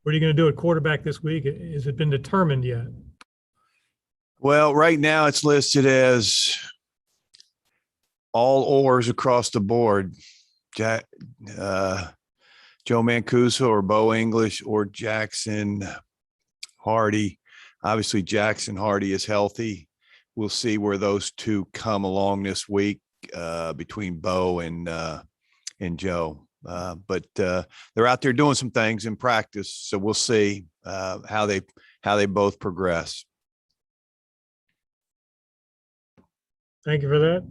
What are you going to do at quarterback this week? Has it been determined yet? Well, right now it's listed as all oars across the board. Jack, Joe Mancuso or Bo English or Jackson Hardy. Obviously, Jackson Hardy is healthy. We'll see where those two come along this week between Bo and Joe. But they're out there doing some things in practice, so we'll see how they both progress. Thank you for that.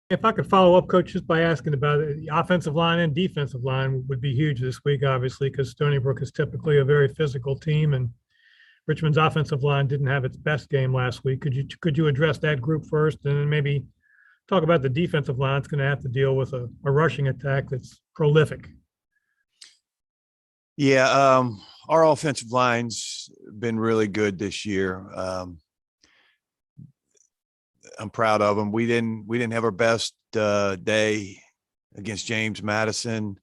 If I could follow up, Coach, just by asking about it, the offensive line and defensive line would be huge this week, obviously, because Stony Brook is typically a very physical team, and Richmond's offensive line didn't have its best game last week. Could you address that group first, and then maybe talk about the defensive line? It's going to have to deal with a rushing attack that's prolific. Yeah, our offensive line's been really good this year. I'm proud of them. We didn't have our best day against James Madison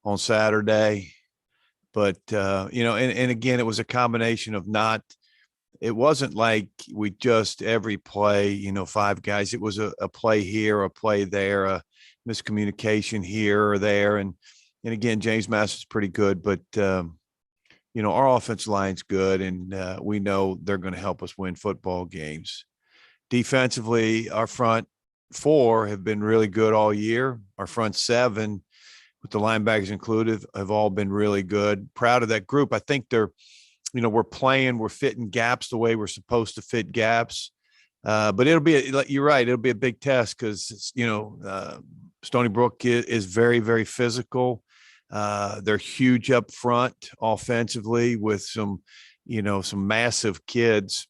on Saturday, but and again, it was a combination of it wasn't like we just every play, 5 guys. It was a play here, a play there, a miscommunication here or there, and again, James Madison's pretty good, but our offensive line's good, and we know they're going to help us win football games. Defensively, our front 4 have been really good all year. Our front 7, with the linebackers included, have all been really good. Proud of that group. I think we're fitting gaps the way we're supposed to fit gaps. But you're right, it'll be a big test because, Stony Brook is very, very physical. They're huge up front offensively with some massive kids.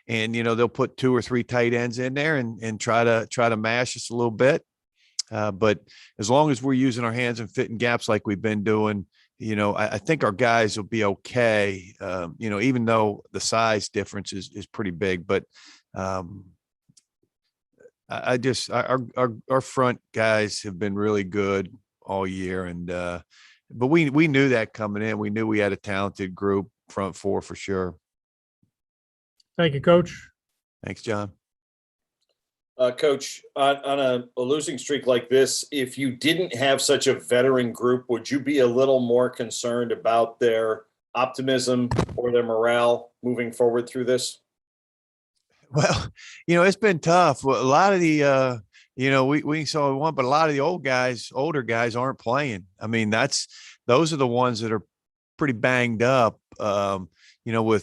And they'll put 2 or 3 tight ends in there and try to mash us a little bit. But as long as we're using our hands and fitting gaps like we've been doing, I think our guys will be okay. Even though the size difference is pretty big, but our front guys have been really good all year, and but we knew that coming in. We knew we had a talented group, front 4 for sure. Thank you, Coach. Thanks, John. Coach, on a losing streak like this, if you didn't have such a veteran group, would you be a little more concerned about their optimism or their morale moving forward through this? Well, it's been tough. A lot of the, we saw one, but a lot of the older guys aren't playing. I mean, those are the ones that are pretty banged up.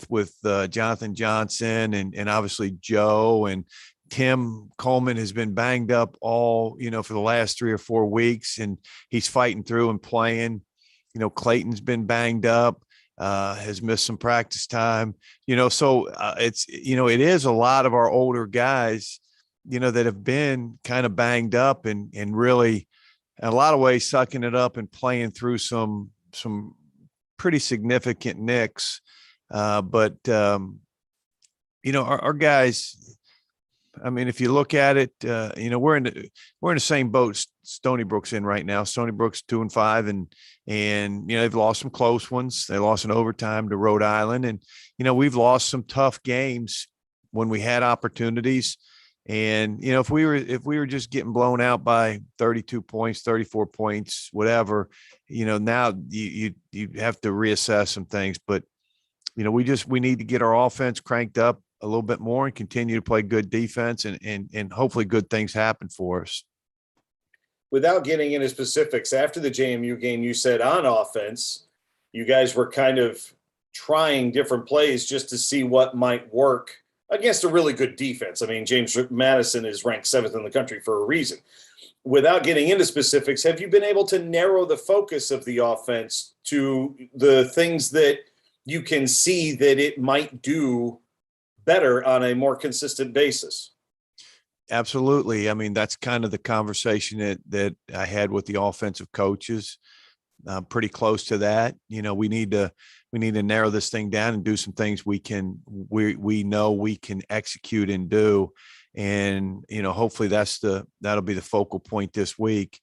With Jonathan Johnson and obviously Joe, and Tim Coleman has been banged up all, for the last 3 or 4 weeks, and he's fighting through and playing. Clayton's been banged up, has missed some practice time, so it is a lot of our older guys, that have been kind of banged up and really in a lot of ways sucking it up and playing through some pretty significant nicks. But our guys, I mean, if you look at it, we're in the same boat Stony Brook's in right now. Stony Brook's 2-5, and they've lost some close ones. They lost in overtime to Rhode Island, and we've lost some tough games when we had opportunities. And if we were just getting blown out by 32 points, 34 points, whatever, now you have to reassess some things. But we need to get our offense cranked up a little bit more and continue to play good defense, and hopefully good things happen for us. Without getting into specifics, after the JMU game, you said on offense, you guys were kind of trying different plays just to see what might work against a really good defense. I mean, James Madison is ranked 7th in the country for a reason. Without getting into specifics, have you been able to narrow the focus of the offense to the things that you can see that it might do better on a more consistent basis? Absolutely. I mean, that's kind of the conversation that I had with the offensive coaches. Pretty close to that. We need to narrow this thing down and do some things we know we can execute and do. And, hopefully that'll be the focal point this week.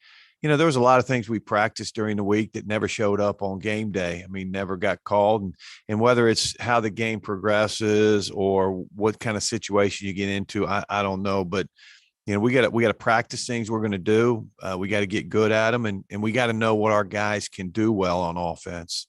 there was a lot of things we practiced during the week that never showed up on game day. I mean, never got called. And whether it's how the game progresses or what kind of situation you get into, I don't know. But, we got to practice things we're going to do. We got to get good at them, and we got to know what our guys can do well on offense.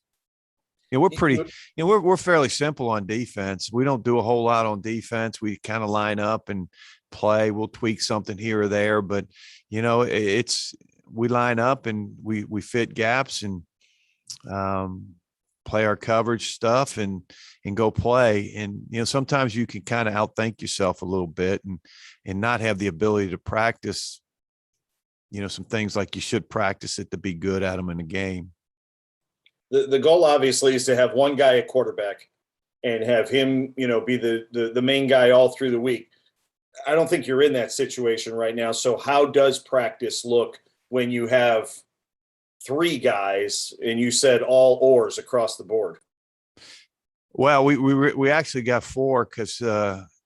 We're fairly simple on defense. We don't do a whole lot on defense. We kind of line up and play. We'll tweak something here or there, but we line up and we fit gaps and play our coverage stuff and go play. And, sometimes you can kind of outthink yourself a little bit and not have the ability to practice, some things like you should practice it to be good at them in the game. The goal obviously is to have one guy at quarterback and have him, be the main guy all through the week. I don't think you're in that situation right now. So how does practice look when you have three guys and you said all oars across the board? Well, we actually got four because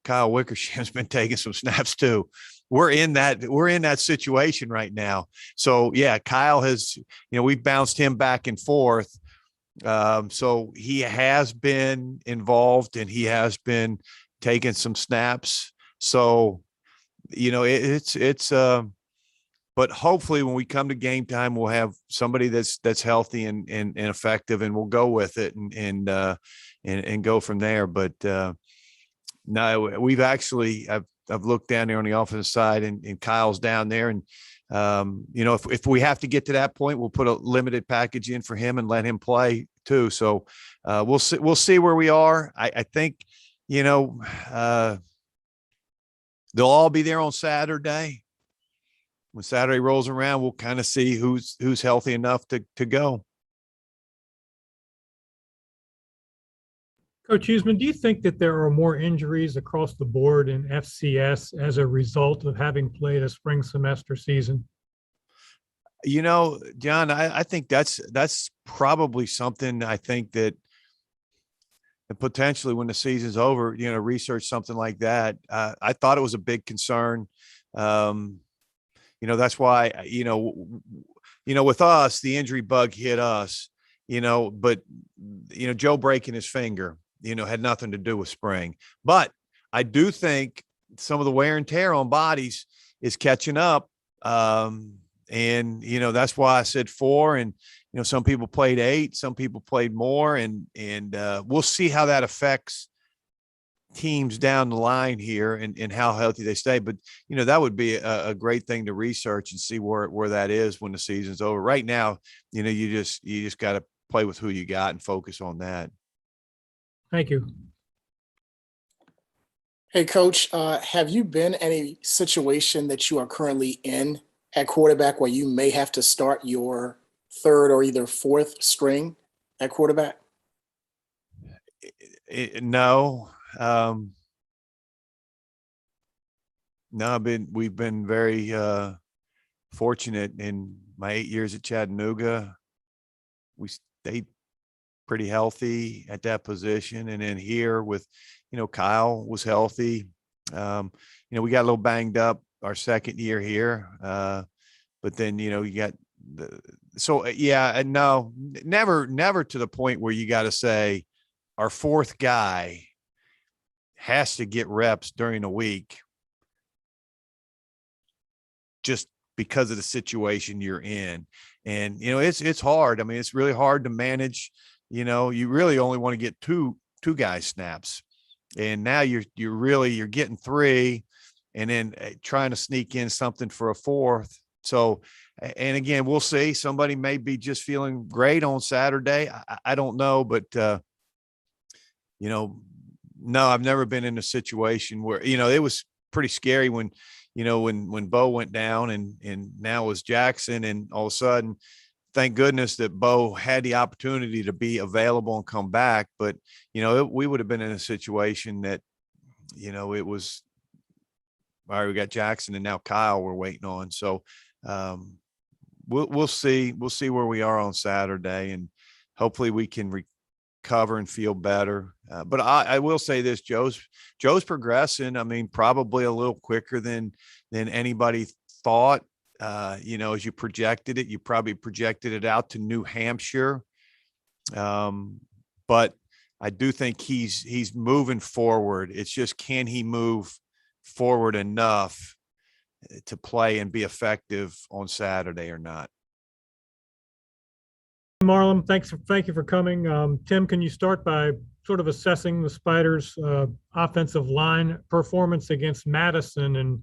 Kyle Wickersham's been taking some snaps too. We're in that situation right now. So yeah, Kyle has, we've bounced him back and forth. So he has been involved and he has been taking some snaps. So, but hopefully when we come to game time, we'll have somebody that's healthy and effective, and we'll go with it and go from there. But no, we've actually, I've looked down there on the offensive side and Kyle's down there, and if we have to get to that point, we'll put a limited package in for him and let him play too. So we'll see where we are. I think, they'll all be there on Saturday. When Saturday rolls around, we'll kind of see who's healthy enough to go. Coach Huseman, do you think that there are more injuries across the board in FCS as a result of having played a spring semester season? John, I think that's probably something I think that potentially when the season's over, research something like that. I thought it was a big concern. That's why, with us, the injury bug hit us, but, Joe breaking his finger, had nothing to do with spring. But I do think some of the wear and tear on bodies is catching up. And that's why I said 4, and, some people played 8, some people played more, and we'll see how that affects teams down the line here and how healthy they stay. But, that would be a great thing to research and see where that is when the season's over. Right now, you just got to play with who you got and focus on that. Thank you. Hey, Coach, have you been in a situation that you are currently in at quarterback where you may have to start your third or either fourth string at quarterback? No. No, we've been very fortunate in my 8 years at Chattanooga. We stayed pretty healthy at that position. And then here with, Kyle was healthy. We got a little banged up our second year here. But then, you got no, never to the point where you got to say our fourth guy has to get reps during the week just because of the situation you're in. And, it's hard. I mean, it's really hard to manage. You really only want to get two guys snaps. And now you're getting 3 and then trying to sneak in something for a fourth. So, and again, we'll see. Somebody may be just feeling great on Saturday. I don't know, but, no, I've never been in a situation where, it was pretty scary when, when Bo went down and now it was Jackson, and all of a sudden, thank goodness that Bo had the opportunity to be available and come back. But, we would have been in a situation that, it was, all right, we got Jackson and now Kyle we're waiting on. So we'll see. We'll see where we are on Saturday, and hopefully we can recover and feel better. But I will say this, Joe's progressing. I mean, probably a little quicker than anybody thought. As you projected it, you probably projected it out to New Hampshire. But I do think he's moving forward. It's just, can he move forward enough to play and be effective on Saturday or not? Marlon, thank you for coming. Tim, can you start by sort of assessing the Spiders' offensive line performance against Madison and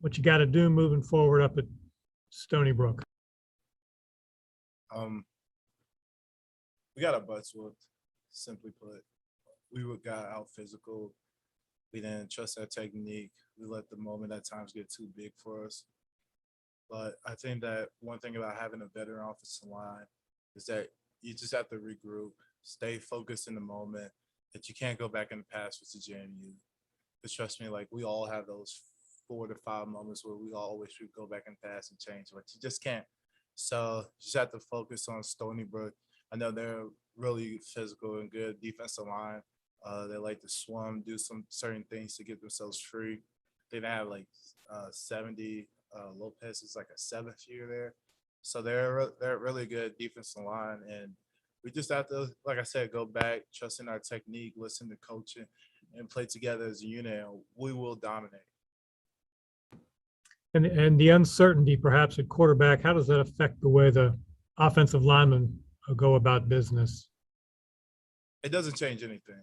what you got to do moving forward up at Stony Brook? We got our butts whooped, simply put. We got out physical. We didn't trust our technique. We let the moment at times get too big for us. But I think that one thing about having a veteran offensive line is that you just have to regroup, stay focused in the moment, that you can't go back in the past with the JMU. But trust me, like, we all have those 4 to 5 moments where we all wish we'd go back in the past and change, but you just can't. So you just have to focus on Stony Brook. I know they're really physical and good defensive line. They like to swim, do some certain things to get themselves free. They have like 70. Lopez is like a 7th year there. So they're really good defensive line. And we just have to, like I said, go back, trust in our technique, listen to coaching, and play together as a unit. We will dominate. And the uncertainty perhaps at quarterback, how does that affect the way the offensive linemen go about business? It doesn't change anything.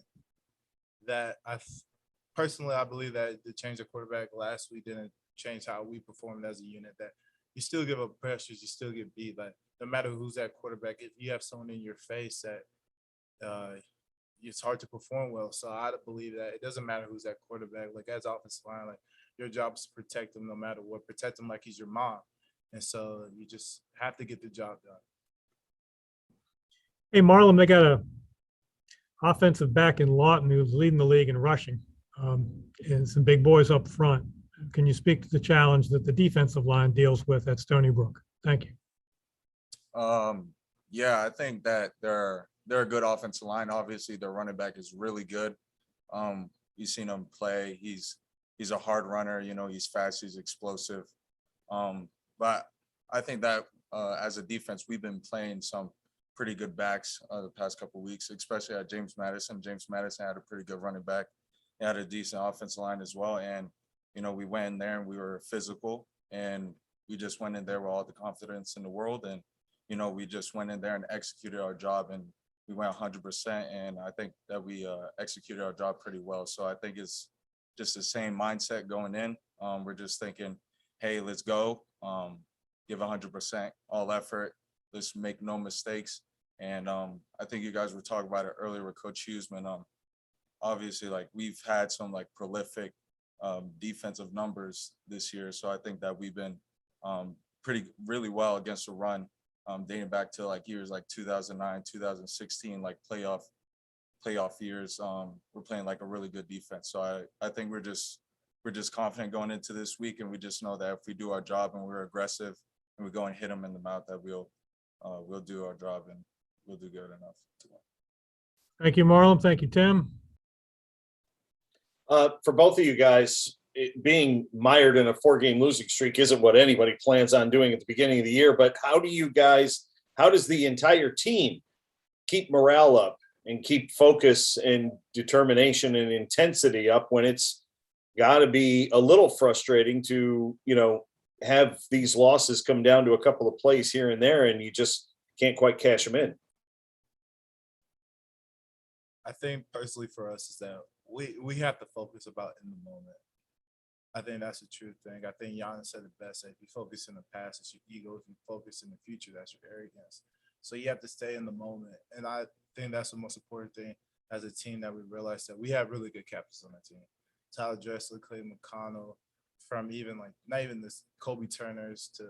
Personally, I believe that the change of quarterback last week didn't change how we performed as a unit. That you still give up pressures, you still get beat. Like, no matter who's that quarterback, if you have someone in your face that it's hard to perform well. So I believe that it doesn't matter who's that quarterback. Like, as offensive line, like, your job is to protect him no matter what. Protect him like he's your mom. And so you just have to get the job done. Hey, Marlon, they got a offensive back in Lawton who's leading the league in rushing, and some big boys up front. Can you speak to the challenge that the defensive line deals with at Stony Brook? Thank you. Yeah, I think that they're a good offensive line. Obviously, their running back is really good. You've seen him play. He's a hard runner. He's fast. He's explosive. But I think that as a defense, we've been playing some pretty good backs the past couple of weeks, especially at James Madison. James Madison had a pretty good running back. He had a decent offensive line as well. And, we went in there and we were physical, and we just went in there with all the confidence in the world. And, we just went in there and executed our job, and we went 100%. And I think that we executed our job pretty well. So I think it's just the same mindset going in. We're just thinking, hey, let's go, give 100%, all effort. Let's make no mistakes. And I think you guys were talking about it earlier with Coach Huseman. Obviously, like, we've had some like prolific defensive numbers this year. So I think that we've been really well against the run, dating back to like years like 2009, 2016, like playoff years. We're playing like a really good defense. So I think we're just confident going into this week, and we just know that if we do our job and we're aggressive and we go and hit them in the mouth, that we'll do our job and we'll do good enough. Thank you, Marlon. Thank you, Tim. For both of you guys, being mired in a 4-game losing streak isn't what anybody plans on doing at the beginning of the year. But how does the entire team keep morale up and keep focus and determination and intensity up when it's got to be a little frustrating to, have these losses come down to a couple of plays here and there, and you just can't quite cash them in? I think personally for us is that we have to focus about in the moment. I think that's the true thing. I think Giannis said it best. If you focus in the past, it's your ego. If you focus in the future, that's your arrogance. So you have to stay in the moment. And I think that's the most important thing as a team, that we realize that we have really good captains on the team. Tyler Dressler, Clay McConnell, from even like not even this Kobe Turners to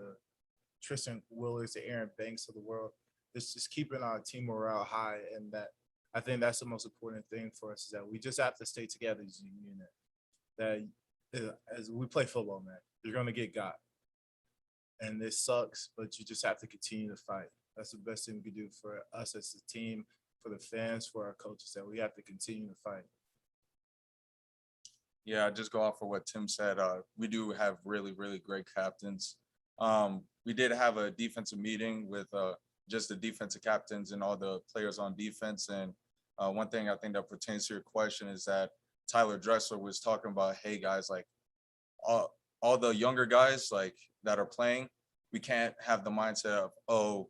Tristan Willards to Aaron Banks of the world. It's just keeping our team morale high, and that I think that's the most important thing for us, is that we just have to stay together as a unit. That as we play football, man, you're gonna get got, and this sucks, but you just have to continue to fight. That's the best thing we can do for us as a team, for the fans, for our coaches, that we have to continue to fight. Yeah, just go off of what Tim said. We do have really, really great captains. We did have a defensive meeting with just the defensive captains and all the players on defense. And one thing I think that pertains to your question is that Tyler Dressler was talking about, hey guys, like all the younger guys like that are playing, we can't have the mindset of, oh,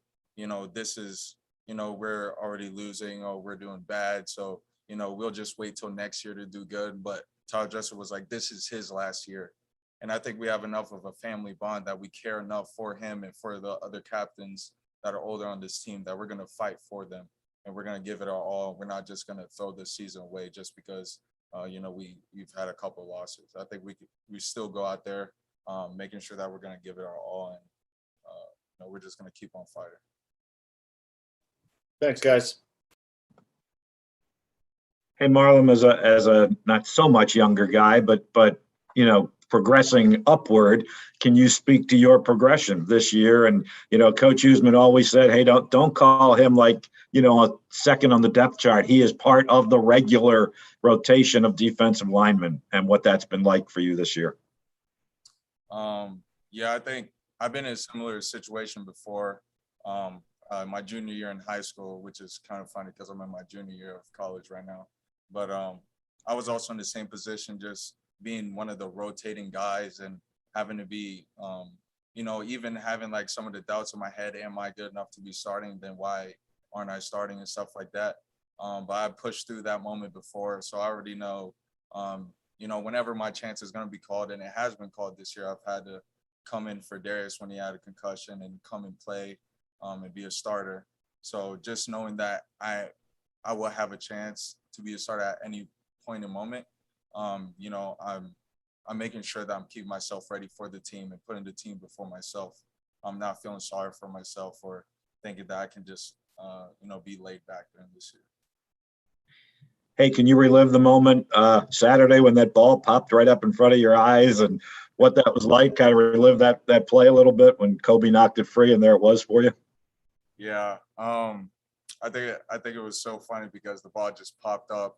this is, we're already losing or we're doing bad. So, we'll just wait till next year to do good. But Tyler Dressler was like, this is his last year. And I think we have enough of a family bond that we care enough for him and for the other captains that are older on this team that we're going to fight for them and we're going to give it our all. We're not just going to throw this season away just because, we've had a couple of losses. I think we still go out there making sure that we're going to give it our all. And we're just going to keep on fighting. Thanks, guys. Hey, Marlon, as a not so much younger guy, but progressing upward, can you speak to your progression this year? And Coach Usman always said, hey, don't call him like a second on the depth chart. He is part of the regular rotation of defensive linemen, and what that's been like for you this year. Yeah, I think I've been in a similar situation before. My junior year in high school, which is kind of funny because I'm in my junior year of college right now. But I was also in the same position, just being one of the rotating guys and having to be, even having like some of the doubts in my head, am I good enough to be starting? Then why aren't I starting and stuff like that? But I pushed through that moment before. So I already know, whenever my chance is going to be called, and it has been called this year, I've had to come in for Darius when he had a concussion and come and play and be a starter. So just knowing that I will have a chance to be a starter at any point in moment. I'm making sure that I'm keeping myself ready for the team and putting the team before myself. I'm not feeling sorry for myself or thinking that I can just, be laid back during this year. Hey, can you relive the moment Saturday when that ball popped right up in front of your eyes and what that was like? Kind of relive that play a little bit when Kobe knocked it free and there it was for you. Yeah. I think it was so funny because the ball just popped up.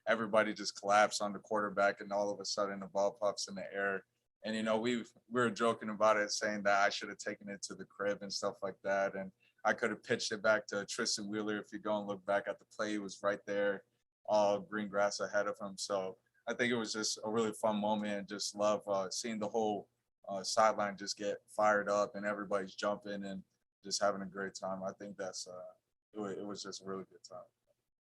Everybody just collapsed on the quarterback, and all of a sudden the ball pops in the air. And we were joking about it, saying that I should have taken it to the crib and stuff like that. And I could have pitched it back to Tristan Wheeler. If you go and look back at the play, he was right there, all green grass ahead of him. So I think it was just a really fun moment, and just love seeing the whole sideline just get fired up and everybody's jumping and just having a great time. I think it was just a really good time.